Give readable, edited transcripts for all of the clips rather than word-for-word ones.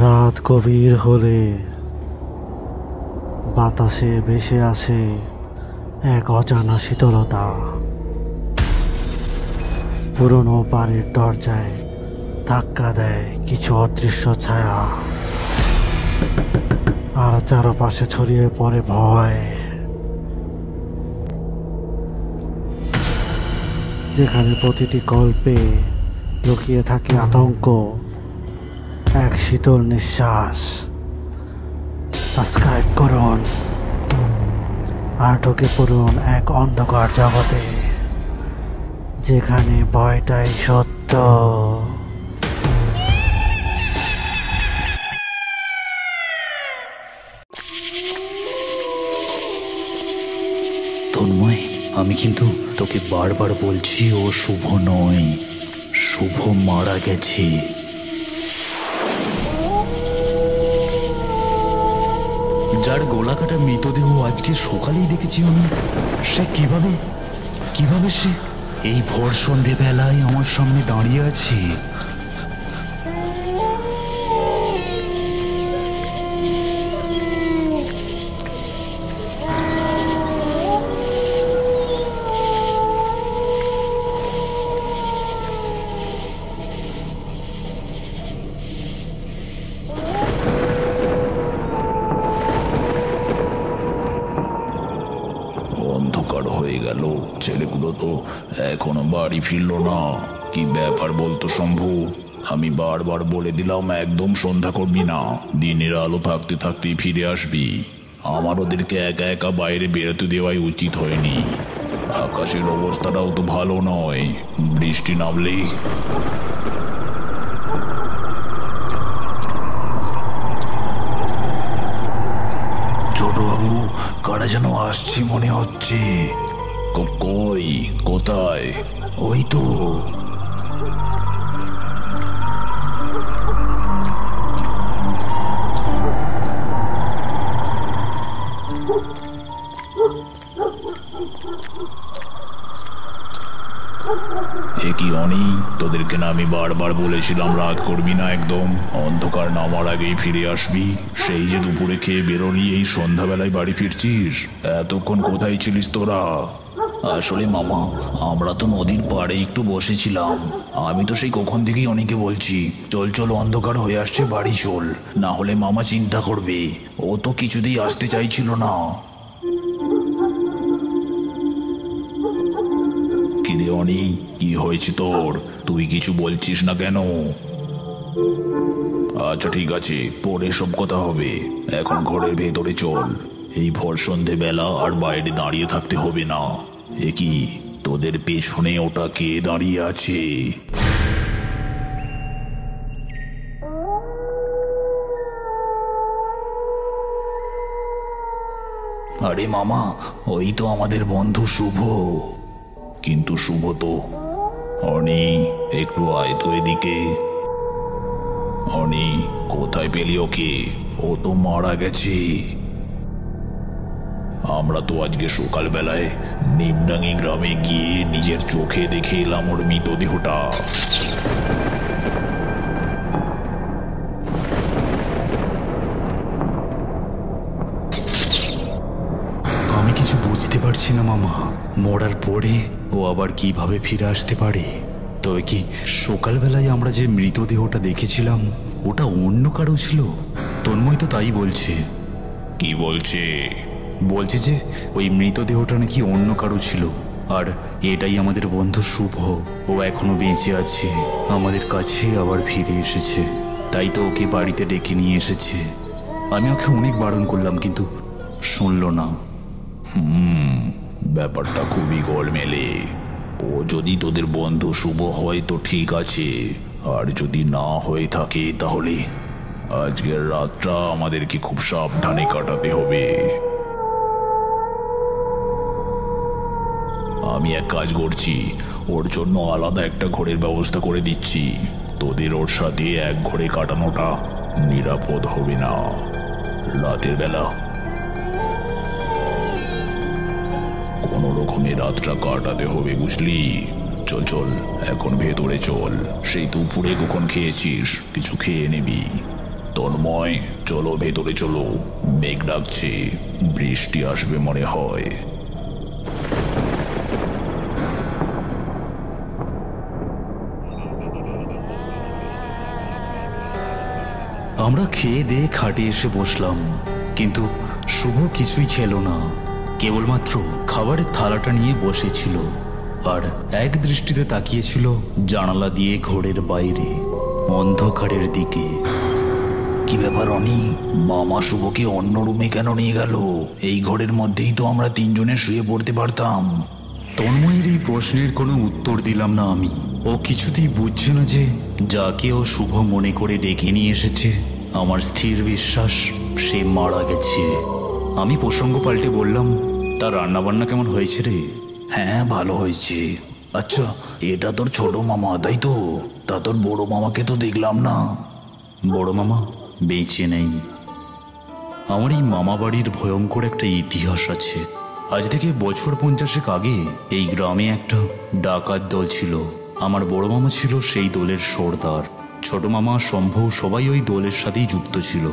রাত গভীর হলে বাতাসে ভেসে আসে এক অজানা শীতলতা। পুরনো বাড়ির দরজায় ধাক্কা দেয় কিছু অদৃশ্য ছায়া, আর চারপাশে ছড়িয়ে পড়ে ভয়। যেখানে প্রতিটি গল্পে লুকিয়ে থাকে আতঙ্ক, এক শীতল নিঃশ্বাস। সাবস্ক্রাইব করুন আর ঢুকে পড়ুন এক অন্ধকার জগতে, যেখানে ভয়টাই সত্য। তন্ময়, আমি কিন্তু তোকে বারবার বলছি ও শুভ নয়, শুভ মারা গেছে। যার গলা কাটা মৃতদেহ আজকে সকালেই দেখেছি আমি, সে কিভাবে সে এই ভোর সন্ধেবেলায় আমার সামনে দাঁড়িয়ে আছে? অন্ধকার হয়ে গেল, ছেলেগুলো তো এখনো বাড়ি ফিরলো না। কি ব্যাপার বলতো শম্ভু? আমি বারবার বলে দিলাম একদম সন্ধ্যা করবি না, দিনের আলো থাকতে থাকতেই ফিরে আসবি। আমার ওদেরকে একা একা বাইরে বেরোতে দেওয়াই উচিত হয়নি। আকাশের অবস্থাটাও তো ভালো নয়, বৃষ্টি নামলেই। ছোটবাবু, কারা যেন আসছে মনে হচ্ছে। কই, কোথায়? ওই তো। এ কি অনি, তোদেরকে না আমি বারবার বলেছিলাম রাত করবি না, একদম অন্ধকার নামার আগেই ফিরে আসবি। সেই যে দুপুরে খেয়ে বেরোলি, এই সন্ধ্যাবেলায় বাড়ি ফিরছিস। এতক্ষণ কোথায় ছিলিস তোরা? আসলে মামা, আমরা তো নদীর পাড়ে একটু বসেছিলাম। আমি তো সেই কখন থেকেই অনেকে বলছি চল চল, অন্ধকার হয়ে আসছে, বাড়ি চল, না হলে মামা চিন্তা করবে। ও তো কিছুতেই আসতে চাইছিল না। কিরে অনি, কি হয়েছে তোর? তুই কিছু বলছিস না কেন? আচ্ছা ঠিক আছে, পরে সব কথা হবে। এখন ঘরের ভেতরে চল, এই ভোর সন্ধে বেলা আর বাইরে দাঁড়িয়ে থাকতে হবে না। এ কি, তোদের পেছনে ওটা কে দাঁড়িয়ে আছে? আরে মামা, ওই তো আমাদের বন্ধু শুভ। কিন্তু শুভ তো। অনি, একটু আয় তো এদিকে। অনি, কোথায় পেলি ওকে? ও তো মারা গেছে। আমরা তো আজকে সকালবেলায় নিমডাঙ্গি গ্রামে গিয়ে নিজের চোখে দেখে এলাম ওর মৃতদেহটা। আমি কিছু বুঝতে পারছি না মামা, মরার পরে ও আবার কিভাবে ফিরে আসতে পারে? তবে কি সকালবেলায় আমরা যে মৃতদেহটা দেখেছিলাম ওটা অন্য কারো ছিল? তন্ময় তো তাই বলছে। কি বলছে? বলছে যে ওই মৃতদেহটা নাকি অন্য কারো ছিল, আর এটাই আমাদের বন্ধু শুভ। ও এখনো বেঁচে আছে, আমাদের কাছে আবার ফিরে এসেছে। তাই তো ওকে বাড়িতে ডেকে নিয়ে এসেছে। আমি ওকে অনেক বারণ করলাম, কিন্তু শুনলো না। ব্যাপারটা খুবই গোলমেলে। ও যদি তোদের বন্ধু শুভ হয় তো ঠিক আছে, আর যদি না হয়ে থাকে তাহলে আজকের রাতটা আমাদেরকে খুব সাবধানে কাটাতে হবে। আমি এক কাজ করছি, ওর জন্য আলাদা একটা ঘোরের ব্যবস্থা করে দিচ্ছি। তোদের ওর সাথে এক ঘোরে কাটানোটা নিরাপদ হবে না রাতের বেলা। কোনো রকমে রাতটা কাটাতে হবে, বুঝলি? চল চল, এখন ভেতরে চল। সেই দুপুরে কখন খেয়েছিস, কিছু খেয়ে নিবি। তন্ময়, চলো ভেতরে চলো, মেঘ ডাকছে, বৃষ্টি আসবে মনে হয়। আমরা খেয়ে দিয়ে খাটে এসে বসলাম, কিন্তু শুভ কিছুই খেলো না। কেবলমাত্র খাবারের থালাটা নিয়ে বসেছিল আর এক দৃষ্টিতে তাকিয়েছিল জানালা দিয়ে ঘরের বাইরে অন্ধকারের দিকে। কি ব্যাপার অনি, মামা শুভকে অন্য রুমে কেন নিয়ে গেল? এই ঘরের মধ্যেই তো আমরা তিনজনে শুয়ে পড়তে পারতাম। তন্ময়ের এই প্রশ্নের কোনো উত্তর দিলাম না আমি। ও কিছুতেই বুঝছে না যে যাকে ও শুভ মনে করে ডেকে নিয়ে এসেছে, আমার স্থির বিশ্বাস সে মারা গেছে। আমি প্রসঙ্গ পাল্টে বললাম, তার রান্নাবান্না কেমন হয়েছে রে? হ্যাঁ, ভালো হয়েছে। আচ্ছা, এটা তোর ছোট মামা তাই তো? তা তোর বড় মামাকে তো দেখলাম না। বড় মামা বেঁচে নেই। আমার এই মামা বাড়ির ভয়ঙ্কর একটা ইতিহাস আছে। আজ থেকে বছর 50 আগে এই গ্রামে একটা ডাকাত দল ছিল। আমার বড় মামা ছিল সেই দলের সর্দার। ছোট মামা, শম্ভু সবাই ওই দলের সাথেই যুক্ত ছিল।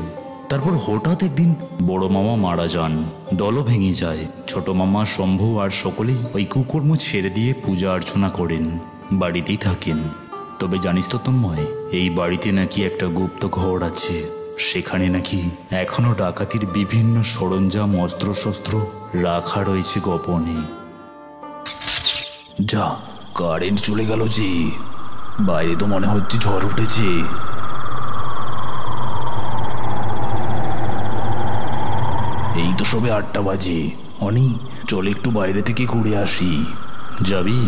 তারপর হঠাৎ একদিন বড় মামা মারা যান, দলও ভেঙে যায়। ছোট মামা, শম্ভু আর সকলেই ওই কুকর্ম ছেড়ে দিয়ে পূজা অর্চনা করেন, বাড়িতেই থাকেন। তবে জানিস তো তন্ময়, এই বাড়িতে নাকি একটা গুপ্ত ঘর আছে। সেখানে নাকি এখনো ডাকাতির বিভিন্ন সরঞ্জাম, অস্ত্রশস্ত্র রাখা রয়েছে গোপনে। যা, কারেন্ট চলে গেল যে! বাইরে তো মনে হচ্ছে ঝড় উঠেছে। এই তো সবে 8টা বাজে। অনি, চল একটু বাইরে থেকে ঘুরে আসি। যাবি?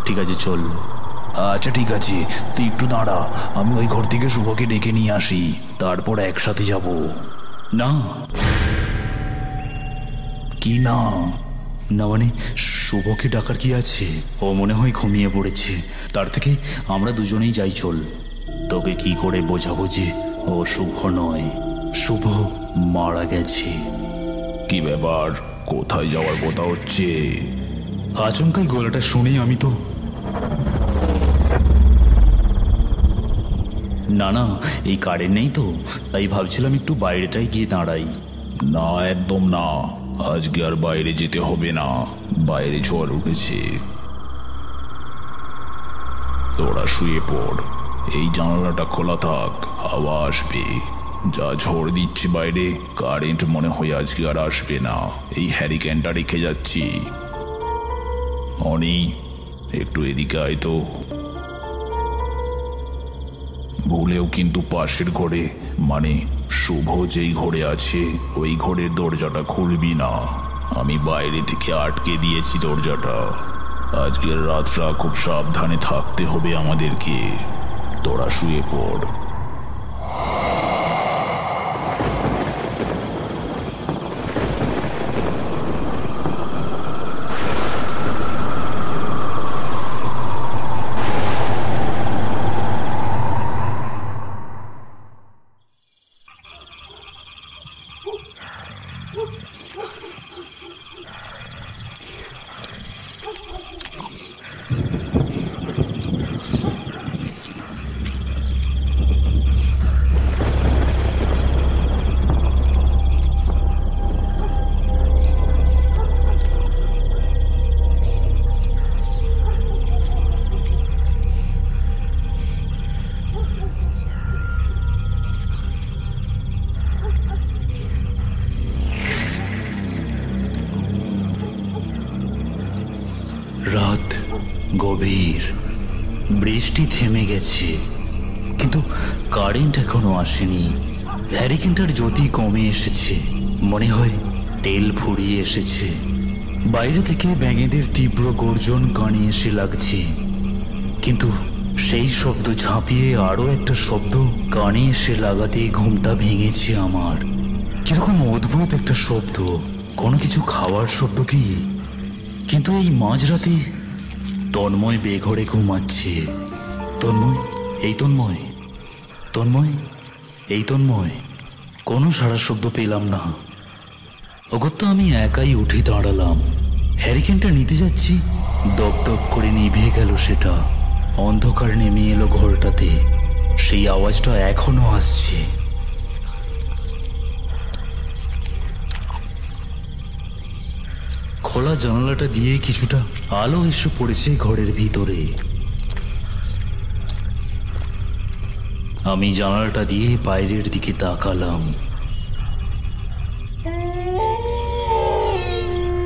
ঠিক আছে, চল। আচ্ছা ঠিক আছে, তুই একটু দাঁড়া, আমি ওই ঘর থেকে শুভকে ডেকে নিয়ে আসি, তারপর একসাথে যাব। না। কি না? না মানে, শুভকে ডাকার কি আছে? ও মনে হয় ঘুমিয়ে পড়েছে। তার থেকে আমরা দুজনেই যাই, চল। তোকে কি করে বোঝাবো যে ও শুভ নয়, শুভ মারা গেছে। কি ব্যাপার, কোথায় যাওয়ার কথা হচ্ছে? আচমকাই গলাটা শুনে আমি তো না না, এই কারেন্ট নেই তো, তাই ভাবছিলাম একটু বাইরেটাই গিয়ে দাঁড়াই। না, একদম না, আজকে আর বাইরে যেতে হবে না, বাইরে ঝড় উঠেছে। তোরা শুয়ে পড়, এই জানালাটা খোলা থাক, হাওয়া আসবে। যা ঝড় দিচ্ছে বাইরে, কারেন্ট মনে হয় আজকে আর আসবে না। এই হ্যারিকেনটা রেখে যাচ্ছি। অনি, একটু এদিকে আয় তো। ভুলেও কিন্তু পাশের ঘরে, মানে শুভ যেই ঘরে আছে, ওই ঘরের দরজাটা খুলবি না। আমি বাইরে থেকে আটকে দিয়েছি দরজাটা। আজকের রাতটা খুব সাবধানে থাকতে হবে আমাদেরকে। তোরা শুয়ে পড়। রাত গভীর, বৃষ্টি থেমে গেছে, কিন্তু কারেন্ট এখনো আসেনি। হ্যারিকেনটার জ্যোতি কমে এসেছে, মনে হয় তেল ফুরিয়ে এসেছে। বাইরে থেকে ব্যাঙেদের তীব্র গর্জন কানে এসে লাগছে, কিন্তু সেই শব্দ ঝাঁপিয়ে আরো একটা শব্দ কানে এসে লাগাতেই ঘুমটা ভেঙেছে আমার। কিরকম অদ্ভুত একটা শব্দ, কোনো কিছু খাওয়ার শব্দ কি? কিন্তু এই মাঝরাতে তন্ময় বেঘরে ঘুমাচ্ছে। তন্ময়, এই তন্ময়, তন্ময়, এই তন্ময়। কোনো সাড়া শব্দ পেলাম না। অগত্য আমি একাই উঠে দাঁড়ালাম, হ্যারিকেনটা নিতে যাচ্ছি, দপদপ করে নিভে গেল সেটা। অন্ধকার নেমে এলো ঘরটাতে, সেই আওয়াজটা এখনো আসছে। খোলা জানালাটা দিয়ে কিছুটা আলো এসে পড়েছে ঘরের ভিতরে। আমি জানালাটা দিয়ে বাইরের দিকে তাকালাম।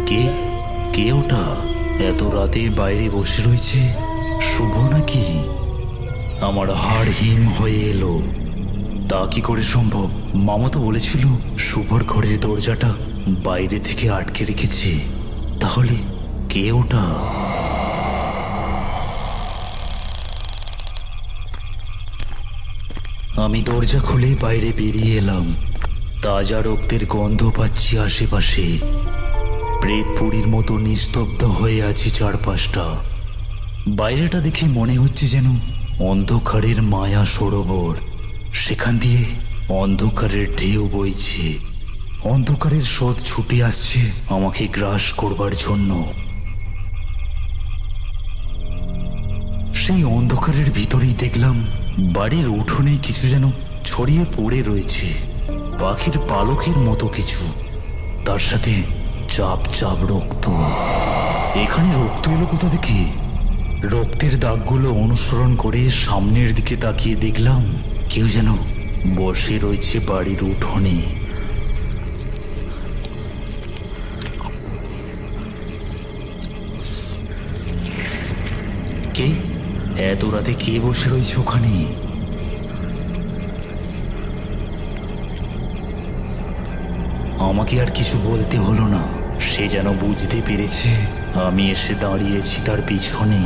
কে কে ওটা এত রাতে বাইরে বসে রয়েছে? শুভ নাকি? আমার হাড় হিম হয়ে এলো। তা কি করে সম্ভব? মামা তো বলেছিল শুভর ঘরের দরজাটা বাইরে থেকে আটকে রেখেছে। তাহলে কে ওটা? আমি দরজা খুলে বাইরে বেরিয়ে এলাম। তাজা রক্তের গন্ধ পাচ্ছি আশেপাশে। প্রেতপুরীর মতো নিস্তব্ধ হয়ে আছে চারপাশটা। বাইরেটা দেখে মনে হচ্ছে যেন অন্ধকারের মায়া সরোবর। সেখান দিয়ে অন্ধকারের ঢেউ বইছে। অন্ধকারের স্রোত ছুটে আসছে আমাকে গ্রাস করবার জন্য। সেই অন্ধকারের ভিতরেই দেখলাম বাড়ির উঠোনে কিছু যেন ছড়িয়ে পড়ে রয়েছে, পাখির পালকের মতো কিছু। তার সাথে চাপ চাপ রক্ত। এখানে রক্ত এলো কোথা থেকে? রক্তের দাগগুলো অনুসরণ করে সামনের দিকে তাকিয়ে দেখলাম কেউ যেন বসে রয়েছে বাড়ির উঠোনে। কে? এত রাতে কে বসে রয়েছে ওখানে? আমাকে আর কিছু বলতে হলো না। সে যেন বুঝতে পেরেছে আমি এসে দাঁড়িয়েছি তার পিছনে।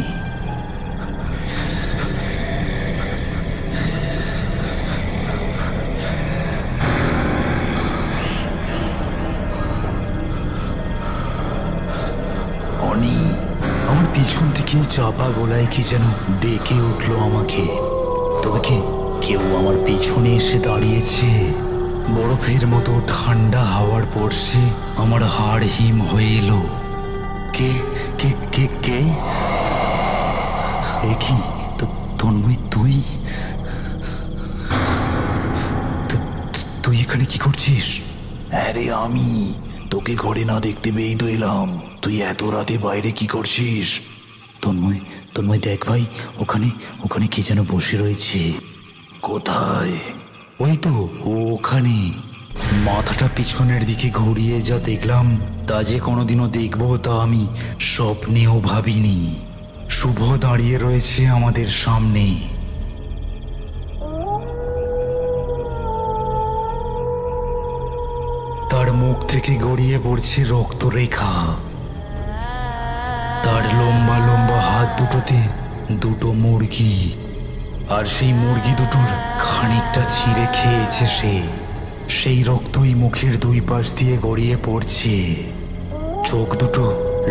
অনি, আমার পিছন থেকে চাপা গলায় কি যেন ডেকে উঠলো আমাকে। তবে কি কেউ আমার পিছনে এসে দাঁড়িয়েছে। বরফের মতো ঠান্ডা হাওয়ার পড়ছে, আমার হাড় হিম হয়ে এলো। কে কে কে কে? কি তন্ময়, তুই তুই এখানে কি করছিস? আরে আমি তোকে ঘরে না দেখতে পেয়েই তো এলাম। তুই এত রাতে বাইরে কি করছিস? তন্ময় তন্ময় দেখ ভাই, ওখানে ওখানে কি যেন বসে রয়েছে। কোথায়? ওই তো ওখানে। মাথাটা পিছনের দিকে ঘুরিয়ে যা দেখলাম তা যে কোনোদিনও দেখবো তা আমি স্বপ্নেও ভাবিনি। শুভ দাঁড়িয়ে রয়েছে আমাদের সামনে। তার মুখ থেকে গড়িয়ে পড়ছে রক্তরেখা। তার লম্বা লম্বা হাত দুটোতে দুটো মুরগি, আর সেই মুরগি দুটোর খানিকটা ছিঁড়ে খেয়েছে সে। সেই রক্তই মুখের দুই পাশ দিয়ে গড়িয়ে পড়ছে। চোখ দুটো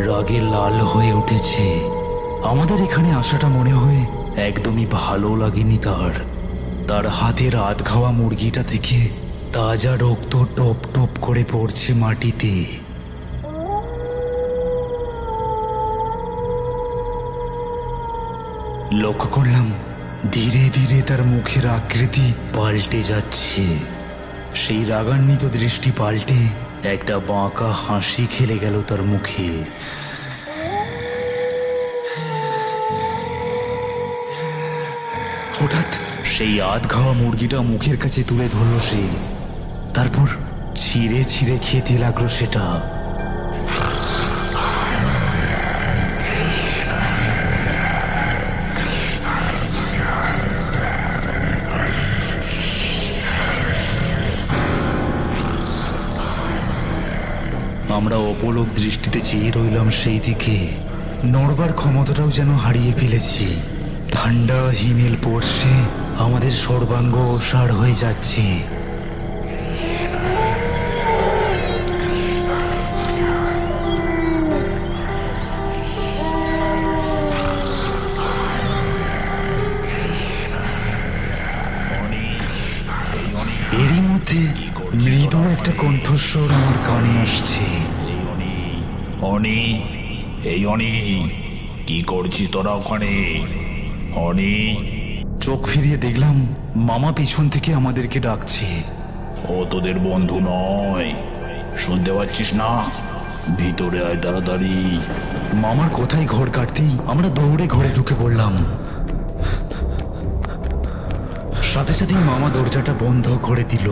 রাগে লাল হয়ে উঠেছে। আমাদের এখানে আসাটা মনে হয় একদমই ভালো লাগেনি তার। তার হাতের আধ খাওয়া মুরগিটা থেকে তাজা রক্ত টপ টপ করে পড়ছে মাটিতে। লক্ষ্য করলাম ধীরে ধীরে তার মুখের আকৃতি পাল্টে যাচ্ছে। সেই রাগান্বিত দৃষ্টি পাল্টে একটা বাঁকা হাসি খেলে গেল তার মুখে। হঠাৎ সেই আধ খাওয়া মুরগিটা মুখের কাছে তুলে ধরল সে। তারপর ছিঁড়ে ছিঁড়ে খেতে লাগলো সেটা। আমরা অপলক দৃষ্টিতে চেয়ে রইলাম সেই দিকে। নড়বার ক্ষমতাটাও যেন হারিয়ে ফেলেছি। ঠান্ডা হিমেল পড়ছে, আমাদের সর্বাঙ্গ অসাড় হয়ে যাচ্ছে। এরই মধ্যে মৃদু একটা কণ্ঠস্বর আমার কানে আসছে। অনি, এই অনি, কি করছিস তোরা ওখানে? অনি। চোখ ফিরিয়ে দেখলাম মামা পিছন থেকে আমাদেরকে ডাকছে। ও তোদের বন্ধু নয়, শুনতে পাচ্ছিস না? ভিতরে আয় তাড়াতাড়ি। মামার কোথায় ঘর কাটতেই আমরা দৌড়ে ঘরে ঢুকে পড়লাম। সাথে সাথেই মামা দরজাটা বন্ধ করে দিল।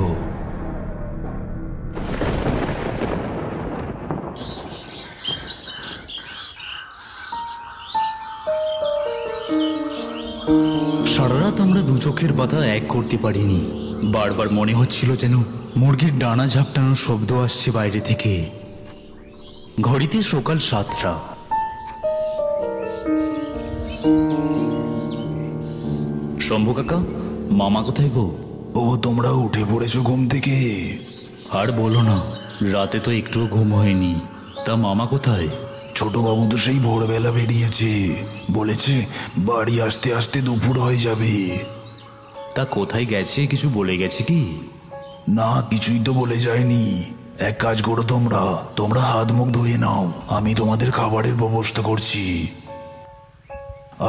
সারা রাত আমরা দু চোখের পাতা এক করতে পারিনি। বারবার মনে হচ্ছিল যেন মুরগির ডানা ঝাপটানোর শব্দ আসছে বাইরে থেকে। ঘড়িতে সকাল 7টা। শম্ভু কাকা, মামা কোথায় গো? ও, তোমরা উঠে পড়েছো ঘুম থেকে? আর বলো না, রাতে তো একটুও ঘুম হয়নি। তা মামা কোথায়? ছোট বাবু তো সেই ভোরবেলা বেরিয়েছে, বলেছে বাড়ি আসতে আসতে দুপুর হয়ে যাবে। তা কোথায় গেছে, কিছু বলে গেছে কি? না, কিছুই তো বলে যায়নি। এক কাজ করো, তোমরা হাত মুখ ধুয়ে নাও, আমি তোমাদের খাবারের ব্যবস্থা করছি।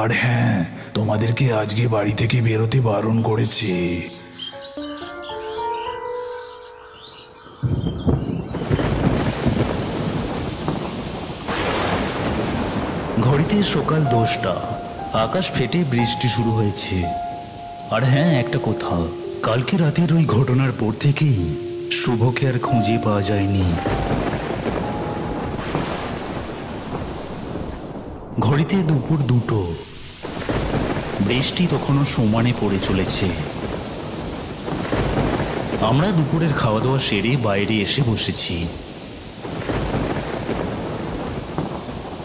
আর হ্যাঁ, তোমাদেরকে আজকে বাড়ি থেকে বেরোতে বারণ করেছে। ঘড়িতে সকাল 10টা। আকাশ ফেটে বৃষ্টি শুরু হয়েছে। আর হ্যাঁ, একটা কথা, কালকে রাতের ওই ঘটনার পর থেকেই শুভকে আর খুঁজে পাওয়া যায়নি। ঘড়িতে দুপুর 2টো। বৃষ্টি তখনও সমানে পড়ে চলেছে। আমরা দুপুরের খাওয়া দাওয়া সেরে বাইরে এসে বসেছি।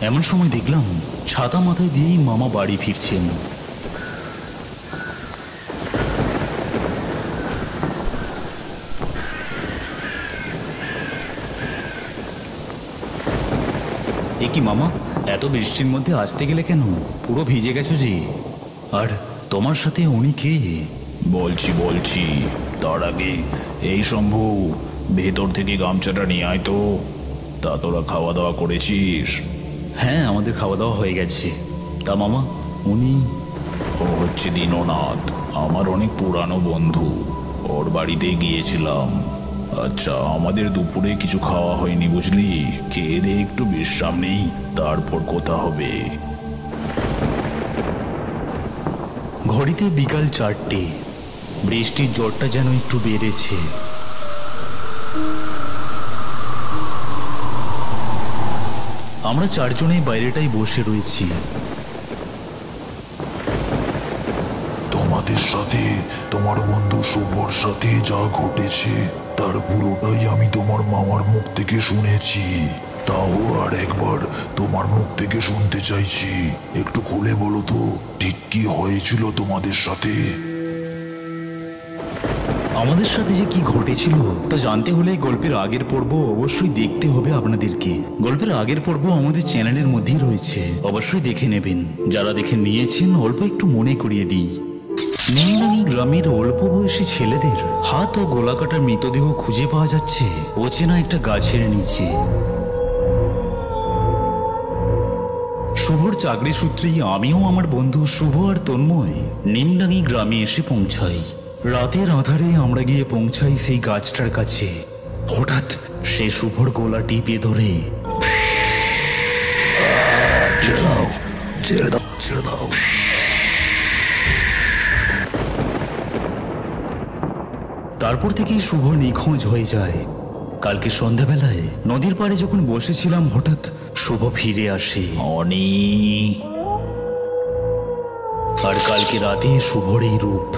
এমন সময় দেখলাম ছাতা মাথায় দিয়েই মামা বাড়ি ফিরছেন। এ কি মামা, এত বৃষ্টির মধ্যে আসতে গেলে কেন? পুরো ভিজে গেছো যে। আর তোমার সাথে উনি কে? বলছি, তার আগে এই শম্ভু, ভেতর থেকে গামছাটা নিয়ে আয় তো। তা তোরা খাওয়া দাওয়া করেছিস? হ্যাঁ, আমাদের খাওয়া দাওয়া হয়ে গেছে। তা মামা, উনি? ও হচ্ছে দীননাথ, আমার অনেক পুরানো বন্ধু। ওর বাড়িতে গিয়েছিলাম। আচ্ছা, আমাদের দুপুরে কিছু খাওয়া হয়নি বুঝলি। খেয়ে দিয়ে একটু বিশ্রাম নেই, তারপর কথা হবে। ঘড়িতে বিকাল 4টে। বৃষ্টির জোরটা যেন একটু বেড়েছে। আমরা 4 জনেই বাইরেটাই বসে রয়েছি। তোমাদের সাথে, তোমার বন্ধু শুভর সাথে যা ঘটেছে তার পুরোটাই আমি তোমার মামার মুখ থেকে শুনেছি। তাও আর একবার তোমার মুখ থেকে শুনতে চাইছি। একটু খুলে বলো তো, ঠিক কি হয়েছিল তোমাদের সাথে? আমাদের সাথে যে কি ঘটেছিল তা জানতে হলে গল্পের আগের পর্ব অবশ্যই দেখতে হবে আপনাদেরকে। গল্পের আগের পর্ব আমাদের চ্যানেলের মধ্যেই রয়েছে, অবশ্যই দেখে নেবেন। যারা দেখে নিয়েছেন অল্প একটু মনে করিয়ে দিই। নিমডাঙ্গি গ্রামের অল্প বয়সী ছেলেদের হাত ও গলাকাটা মৃতদেহ খুঁজে পাওয়া যাচ্ছে অচেনা একটা গাছের নিচে। শুভর চাকরি সূত্রেই আমিও আমার বন্ধু শুভ আর তন্ময় নিমডাঙ্গি গ্রামে এসে পৌঁছাই। রাতের আঁধারে আমরা গিয়ে পৌঁছাই সেই গাছটার কাছে। হঠাৎ সে শুভর গলা টিপে ধরে, ছেড়ে দাও। তারপর থেকেই শুভ নিখোঁজ হয়ে যায়। কালকে সন্ধ্যাবেলায় নদীর পাড়ে যখন বসেছিলাম, হঠাৎ শুভ ফিরে আসে। অনি। আর কালকে রাতে শুভর এই রূপ।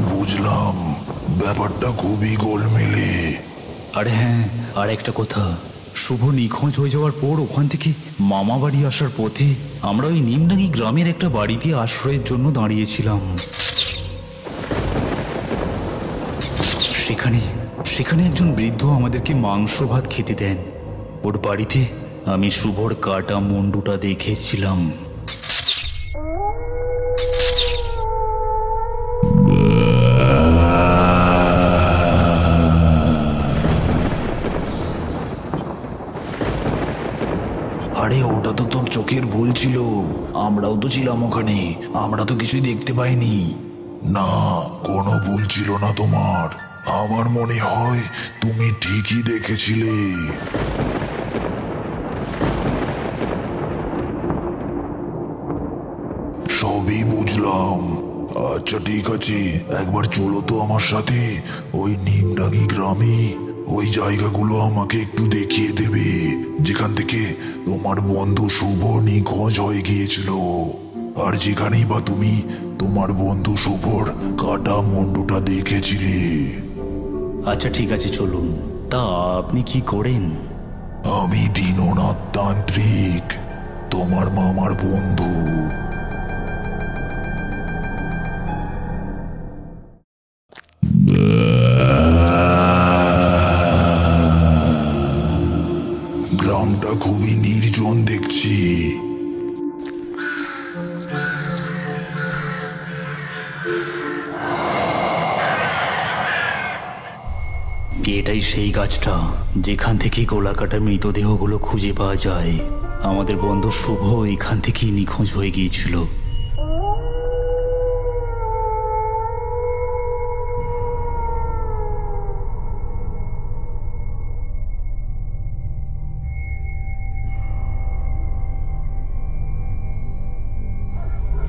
বুঝলাম, ব্যাপারটা খুবই গোলমেলে। আর হ্যাঁ, আর একটা কথা, শুভ নিখোঁজ হয়ে যাওয়ার পর ওখান থেকে মামা বাড়ি আসার পথে আমরা ওই নিমডাঙ্গি গ্রামের একটা বাড়িতে আশ্রয়ের জন্য দাঁড়িয়েছিলাম। সেখানে একজন বৃদ্ধ আমাদেরকে মাংস ভাত খেতে দেন। ওর বাড়িতে আমি শুভর কাটা মুন্ডুটা দেখেছিলাম। আরে, ওটা তো তোর চোখের ভুল ছিল। আমরাও তো ছিলাম ওখানে, আমরা তো কিছুই দেখতে পাইনি। না, কোনো ভুল ছিল না তোমার। আমার মনে হয় তুমি ঠিকই দেখেছিলে। সবই বুঝলাম। আচ্ছা ঠিক আছে, একবার চলো তো আমার সাথে ওই নিমডাঙ্গি গ্রামে। ওই জায়গাগুলো আমাকে একটু দেখিয়ে দেবে, যেখান থেকে তোমার বন্ধু শুভ নিখোঁজ হয়ে গিয়েছিল, আর যেখানেই বা তুমি তোমার বন্ধু শুভর কাটা মুন্ডুটা দেখেছিলে। আচ্ছা ঠিক আছে, চলুন। তা আপনি কি করেন? আমি দীননাথ তান্ত্রিক, তোমার মামার বন্ধু। গ্রামটা খুবই নির্জন দেখছি। এটাই সেই গাছটা যেখান থেকে গোলাকাটা মৃতদেহগুলো খুঁজে পাওয়া যায়। আমাদের বন্ধু শুভ এখান থেকেই নিখোঁজ হয়ে গিয়েছিল।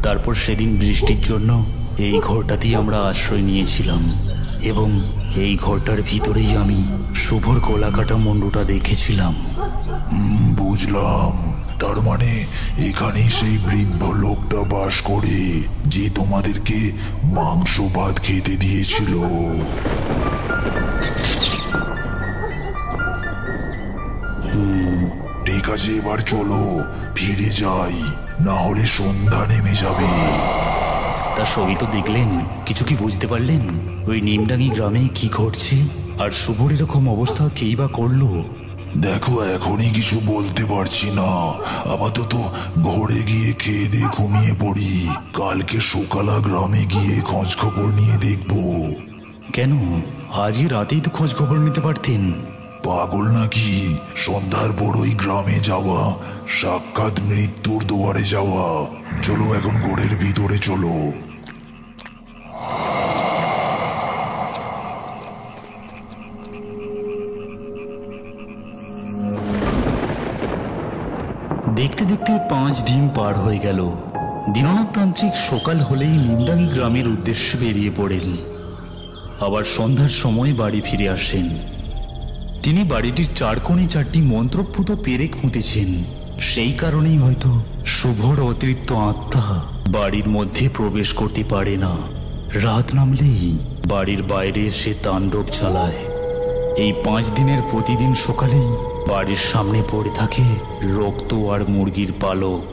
তারপর সেদিন বৃষ্টির জন্য এই ঘরটাতেই আমরা আশ্রয় নিয়েছিলাম, এবং এই ঘরটার ভিতরেই আমি শুভর গোলাকাটা মুন্ডুটা দেখেছিলাম। বুঝলাম, তার মানে এখানেই সেই বৃদ্ধ লোকটা বাস করে, যে তোমাদেরকে মাংস ভাত খেতে দিয়েছিল। ঠিক আছে, এবার চলো ফিরে যাই, না হলে সন্ধ্যা নেমে যাবে। তার সবই তো দেখলেন, কিছু কি বুঝতে পারলেন ওই নিমডাঙ্গি গ্রামে কি ঘটছে? আর শুভর এরকম অবস্থা কেই বা করলো? দেখো, এখনই কিছু বলতে পারছি না। আপাতত ঘরে গিয়ে খেয়ে দিয়ে ঘুমিয়ে পড়ি। কালকে সকালা গ্রামে গিয়ে খোঁজ খবর নিয়ে দেখবো। কেন, আজকে রাতেই তো খোঁজ খবর নিতে পারতেন। পাগল নাকি? সন্ধ্যার পর ওই গ্রামে যাওয়া সাক্ষাৎ মৃত্যুর দুয়ারে যাওয়া। চলো এখন ঘরের ভিতরে চলো। দেখতে দেখতে 5 দিন পার হয়ে গেল। দীননাথ তান্ত্রিক সকাল হলেই নিমডাঙ্গি গ্রামের উদ্দেশ্যে বেরিয়ে পড়েন। আবার সন্ধ্যার সময় বাড়ি ফিরে আসেন। তিনি বাড়িটির 4 কোণে 4টি মন্ত্রপুত পেরেক পুঁতেছেন। সেই কারণেই হয়তো শুভর অতিরিক্ত আত্মা বাড়ির মধ্যে প্রবেশ করতে পারে না। রাত নামলেই বাড়ির বাইরে এসে তাণ্ডব চালায়। এই 5 দিনের প্রতিদিন সকালেই বাড়ির সামনে পড়ে থাকে রক্ত আর মুরগির পালক।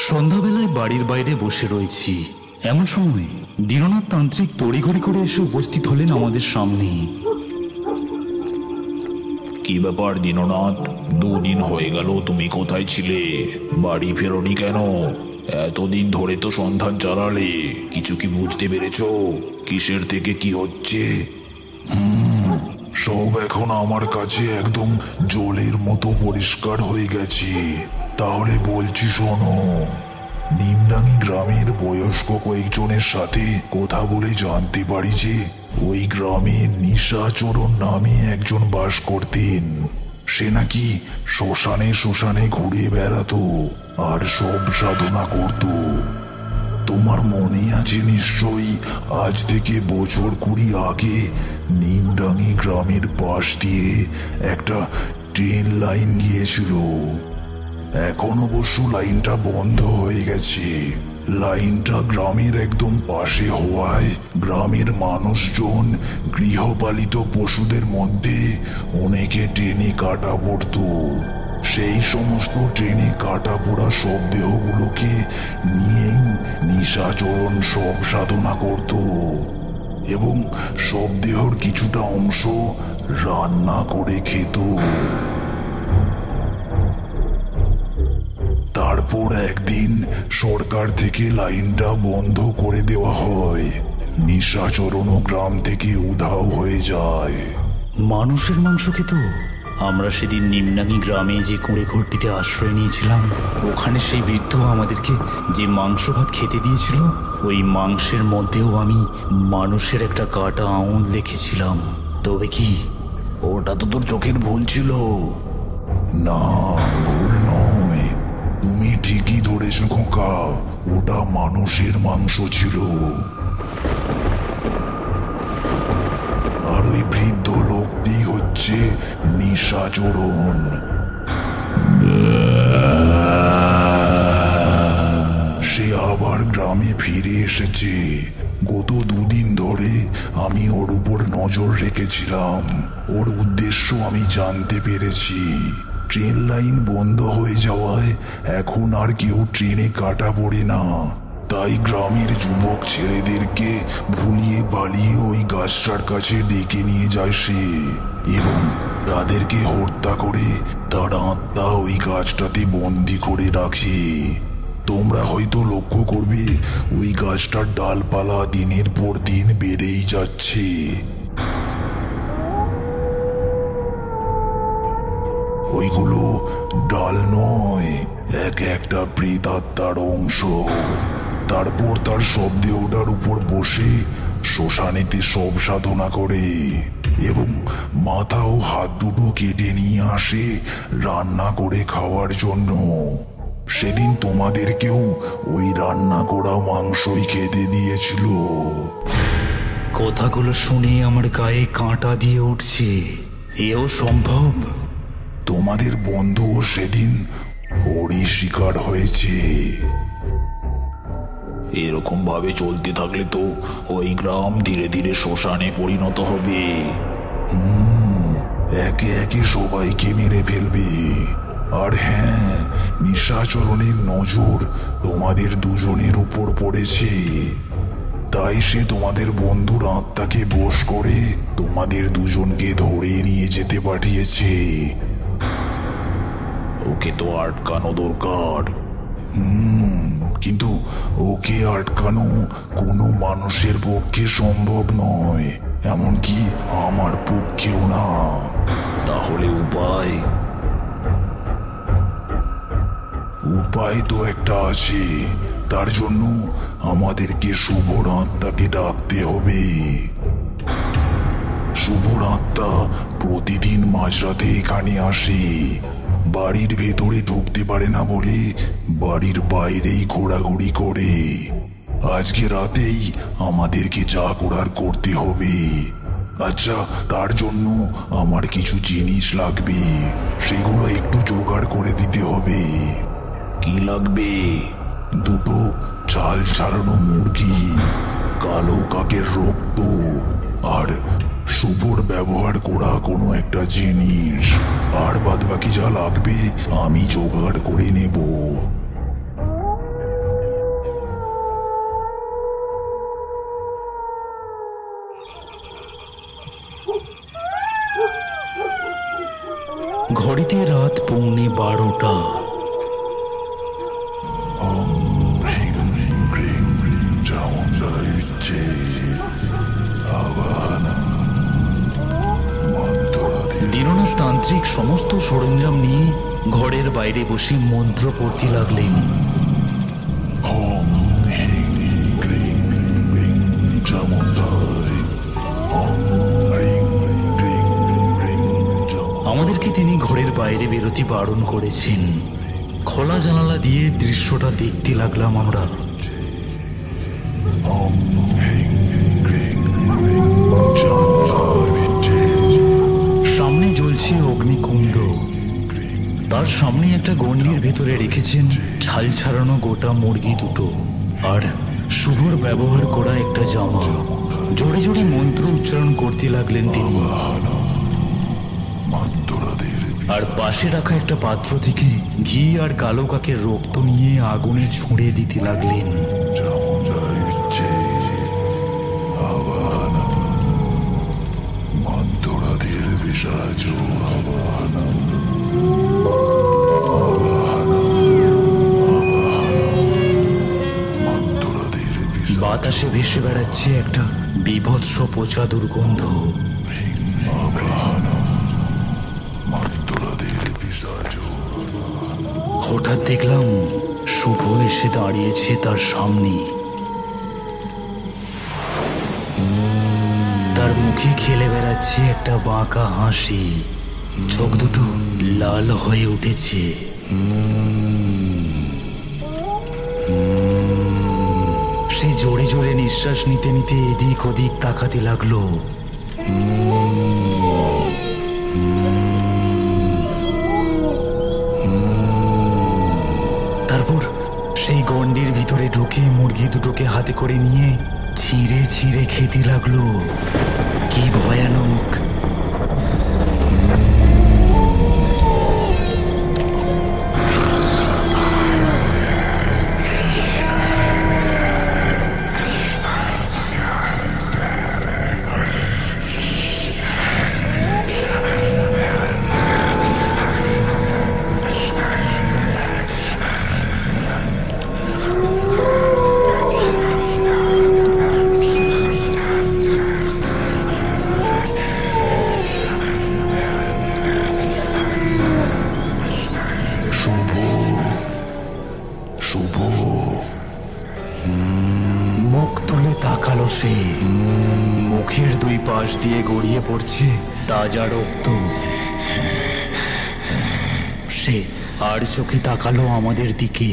সন্ধ্যাবেলায় বাড়ির বাইরে বসে রয়েছি, এমন সময় দীননাথ তান্ত্রিক তড়িঘড়ি করে এসে উপস্থিত হলেন আমাদের সামনে। কি ব্যাপার দীননাথ? 2 দিন হয়ে গেল, তুমি কোথায় ছিলে? বাড়ি ফেরোনি কেন? এতদিন ধরে তো সন্ধান চালালে, কিছু কি বুঝতে পেরেছো? কিসের থেকে কি হচ্ছে? সব এখন আমার কাছে একদম জলের মতো পরিষ্কার হয়ে গেছে। তাহলে বলছি শোনো, নিমডাঙ্গি গ্রামের বয়স্ক কয়েকজনের সাথে কথা বলে জানতে পারি যে ওই গ্রামে নিশাচরণ নামে একজন বাস করতেন। সে নাকি শ্মশানে শ্মশানে ঘুরে বেড়াতো আর সব সাধনা করত। তোমার মনে আছে নিশ্চয়ই, আজ থেকে বছর 20 আগে নিমডাঙ্গি গ্রামের পাশ দিয়ে একটা ট্রেন লাইন গিয়েছিল। এখন অবশ্য লাইনটা বন্ধ হয়ে গেছে। লাইনটা গ্রামের একদম পাশে হওয়ায় গ্রামের মানুষজন গৃহপালিত পশুদের মধ্যে অনেকে ট্রেনে কাটা পড়ত। সেই সমস্ত ট্রেনে কাটা পড়া সব দেহগুলোকে নিয়েই নিশাচরণ সব সাধনা করত, এবং সব দেহর কিছুটা অংশ রান্না করে খেত। তারপর একদিন সরকার থেকে লাইনটা বন্ধ করে দেওয়া হয়। নিশাচরণও গ্রাম থেকে উধাও হয়ে যায়। মানুষের মাংস খেত আমরা সেদিন নিম্নাঙ্গি গ্রামে যে কুঁড়ে ঘরটিতে আশ্রয় নিয়েছিলাম, ওখানে সেই বৃদ্ধ আমাদেরকে যে মাংস ভাত খেতে দিয়েছিল, ওই মাংসের মধ্যেও আমি মানুষের একটা কাটা আঙুল দেখেছিলাম। তবে কি ওটা তো তোর চোখের ভুল ছিল। না, ভুল নয়, তুমি ঠিকই ধরেছ খোকা, ওটা মানুষের মাংস ছিল। আর ওই বৃদ্ধ লোকটি হচ্ছে নিশাচরণ। সে আবার গ্রামে ফিরে এসেছে। গত দুদিন ধরে আমি ওর উপর নজর রেখেছিলাম। ওর উদ্দেশ্য আমি জানতে পেরেছি। ট্রেন লাইন বন্ধ হয়ে যাওয়ায় এখন আর কেউ ট্রেনে কাটা পড়ে না। তাই গ্রামের যুবক ছেলেদেরকে ভুলিয়ে পালিয়ে ওই গাছটার কাছে ডেকে নিয়ে যায় সে, এবং তাদেরকে হত্যা করে তার আত্মা ওই গাছটাতে বন্দি করে রাখে। তোমরা হয়তো লক্ষ্য করবে ওই গাছটার ডালপালা দিনের পর দিন বেড়েই যাচ্ছে। ওইগুলো ডাল নয়, একটা প্রেতাত্মার অংশ। তারপর তার শব্দে ওটার উপর বসে শ্মশানেতে সব সাধনা করে এবং মাথা ও হাত দুটো কেটে নিয়ে আসে রান্না করে খাওয়ার জন্য। সেদিন তোমাদেরকেও ওই রান্না করা মাংসই খেতে দিয়েছিল। কথাগুলো শুনে আমার গায়ে কাঁটা দিয়ে উঠছে। এও সম্ভব? তোমাদের বন্ধুও সেদিন ওরই শিকার হয়েছে। এরকম ভাবে চলতে থাকলে তো ওই গ্রাম ধীরে ধীরে শ্মশানে পরিণত হবে। একে একে সবাইকে মেরে ফেলবে। আর হ্যাঁ, নিশাচরণের নজর তোমাদের দুজনের উপর পড়েছে। তাই সে তোমাদের বন্ধুর আত্মাকে বশ করে তোমাদের দুজনকে ধরে নিয়ে যেতে পাঠিয়েছে। ওকে তো আটকানো দরকার। কিন্তু ওকে আটকানো কোনো মানুষের পক্ষে সম্ভব নয়, এমনকি আমার পক্ষেও না। তাহলে উপায় তো একটা আছে। তার জন্য আমাদেরকে শুভর আত্মাকে ডাকতে হবে। শুভর আত্মা প্রতিদিন মাঝরাতে এখানে আসে। বাড়ির ভেতরে ঢুকতে পারে না বলে বাড়ির বাইরেই ঘোরাঘুরি করে। আজকে রাতেই আমাদেরকে যা করার করতে হবে। আচ্ছা, তার জন্য আমার কিছু জিনিস লাগবে, সেগুলো একটু জোগাড় করে দিতে হবে। কি লাগবে? দুটো চাল ছাড়ানো মুরগি, কালো কাকের রক্ত, আর শুভর ব্যবহার করা কোনো একটা জিনিস। আর বাদবাকি যা লাগবে আমি জোগাড় করে নেব। ঘড়িতে রাত 11:15। দীননাথ তান্ত্রিক সমস্ত সরঞ্জাম নিয়ে ঘরের বাইরে বসে মন্ত্র পড়তে লাগলেন। আমাদেরকে তিনি ঘরের বাইরে বেরোতে বারণ করেছেন। খোলা জানালা দিয়ে দৃশ্যটা দেখতে লাগলাম আমরা। সামনে জ্বলছে অগ্নিকুণ্ড। তার সামনে একটা গণ্ডির ভেতরে রেখেছেন ছাল ছাড়ানো গোটা মুরগি দুটো আর শুভর ব্যবহার করা একটা জামা। জোরে জোরে মন্ত্র উচ্চারণ করতে লাগলেন তিনি। আর পাশে রাখা একটা পাত্র থেকে ঘি আর কালো কাকের রক্ত নিয়ে আগুনে ছুঁড়ে দিতে লাগলেন। বাতাসে ভেসে বেড়াচ্ছে একটা বীভৎস পচা দুর্গন্ধ। হঠাৎ দেখলাম শুভ এসে দাঁড়িয়েছে তার সামনে। তার মুখে খেলে বেড়াচ্ছে একটা বাঁকা হাসি, চোখ দুটো লাল হয়ে উঠেছে। সে জোরে জোরে নিঃশ্বাস নিতে নিতে এদিক ওদিক তাকাতে লাগলো। তারপর সেই গন্ডির ভিতরে ঢুকে মুরগি দুটোকে হাতে করে নিয়ে ছিঁড়ে ছিঁড়ে খেতে লাগলো। কি ভয়ানক! মুখ তুলে তাকালো সে। মুখের দুই পাশ দিয়ে গড়িয়ে পড়ছে তাজা রক্ত। সে আর চোখে তাকালো আমাদের দিকে।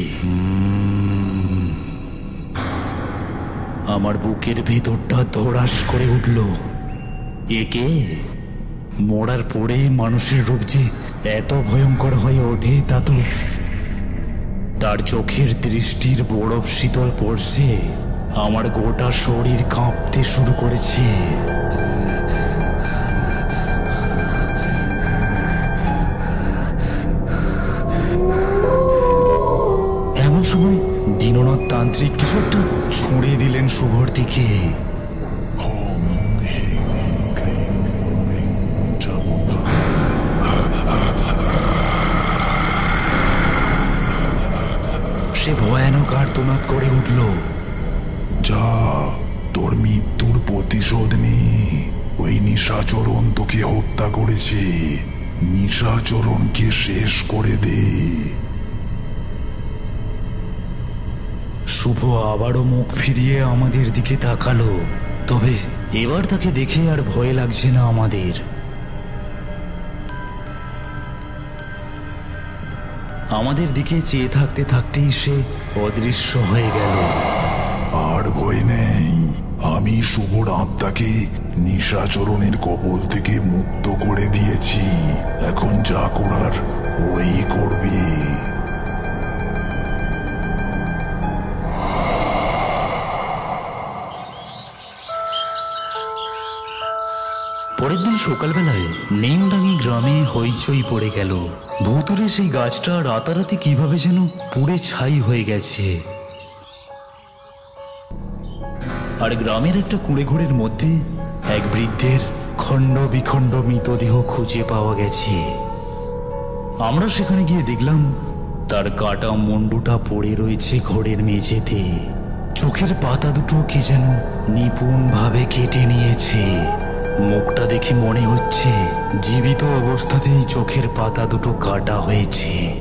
আমার বুকের ভেতরটা ধড়াস করে উঠল। একে মরার পরে মানুষের রূপ যে এত ভয়ঙ্কর হয়ে ওঠে তা তো। তার চোখের দৃষ্টির বরফ শীতল পড়ছে। আমার গোটা শরীর কাঁপতে শুরু করেছে। এমন সময় দীননাথ তান্ত্রিক কিছু একটা ছুঁড়ে দিলেন শুভর দিকে। সে ভয়ানক আর্তনাদ করে উঠল। যা, তোর মৃত্যুর প্রতিশোধ নে। ওই নিশাচরণ তোকে হত্যা করেছে। নিশাচরণকে শেষ করে দে। শুভ আবারও মুখ ফিরিয়ে আমাদের দিকে তাকালো। তবে এবার তাকে দেখে আর ভয় লাগছে না আমাদের। আমাদের দিকে চেয়ে থাকতে থাকতেই সে অদৃশ্য হয়ে গেল। আর ভয় নেই, আমি শুভর আত্মাকে নিশাচরণের কবল থেকে মুক্ত করে দিয়েছি। এখন যা করার ওই করবে। পরের দিন সকালবেলায় নেমডাঙ্গি গ্রামে হইচই পড়ে গেল। ভুতুরে সেই গাছটা রাতারাতি কিভাবে যেন পুড়ে ছাই হয়ে গেছে। আর গ্রামের একটা কুঁড়েঘরের মধ্যে এক বৃদ্ধের খণ্ড বিখণ্ড মৃতদেহ খুঁজে পাওয়া গেছে। আমরা সেখানে গিয়ে দেখলাম তার কাটা মুন্ডুটা পড়ে রয়েছে ঘরের মেঝেতে। চোখের পাতা দুটো কে যেন নিপুণভাবে কেটে নিয়েছে। মুখটা দেখে মনে হচ্ছে জীবিত অবস্থাতেই চোখের পাতা দুটো কাটা হয়েছে।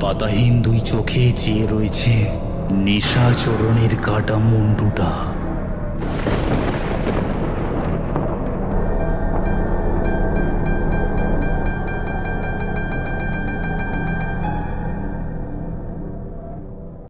পাতাহীন দুই চোখে চেয়ে রয়েছে নিশাচরণের কাটা মুন্ডুটা।